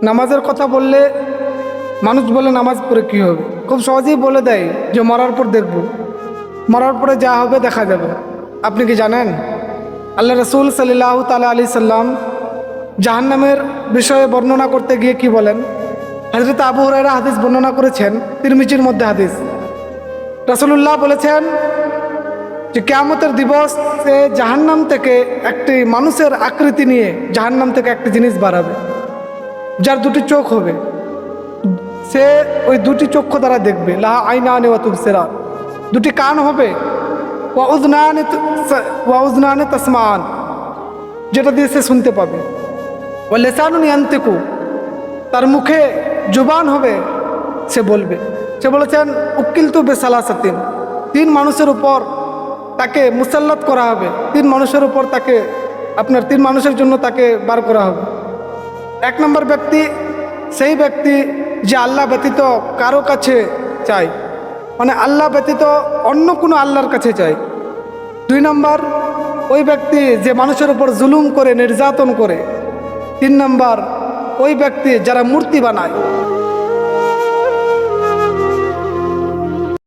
নামাজের কথা বললে মানুষ বলে নামাজ পড়ে কী হবে, খুব সহজেই বলে দেয় যে মরার পর দেখব, মরার পরে যা হবে দেখা যাবে। আপনি কি জানেন আল্লাহ রসুল সাল্লাল্লাহু তাআলা আলাইহি সাল্লাম জাহান্নামের বিষয়ে বর্ণনা করতে গিয়ে কি বলেন? হযরত আবু হুরায়রা হাদিস বর্ণনা করেছেন, তিরমিজির মধ্যে হাদিস। রাসূলুল্লাহ বলেছেন যে কিয়ামতের দিবসে জাহান্নাম থেকে একটি মানুষের আকৃতি নিয়ে জাহান্নাম থেকে একটি জিনিস বাড়াবে, যার দুটি চোখ হবে, সে ওই দুটি চক্ষু দ্বারা দেখবে। লাহা আইনানি ওয়া তুবসিরান, দুটি কান হবে, ওয়া উযনানি তাসমাআন, যেটা দিয়ে সে শুনতে পাবে। ওয়া লিসানুন ইয়ানতিকু, তার মুখে জুবান হবে, সে বলবে। সে বলেছেন উকিলতু বিসালাসাতিন, তিন মানুষের উপর তাকে মুসাল্লাত করা হবে, তিন মানুষের উপর তাকে তিন মানুষের জন্য তাকে বার করা হবে। এক নম্বর ব্যক্তি সেই ব্যক্তি যে আল্লাহ ব্যতীত কারো কাছে চায়, মানে আল্লাহ ব্যতীত অন্য কোনো আল্লাহর কাছে চায়। দুই নম্বর ওই ব্যক্তি যে মানুষের উপর জুলুম করে, নির্যাতন করে। তিন নম্বর ওই ব্যক্তি যারা মূর্তি বানায়,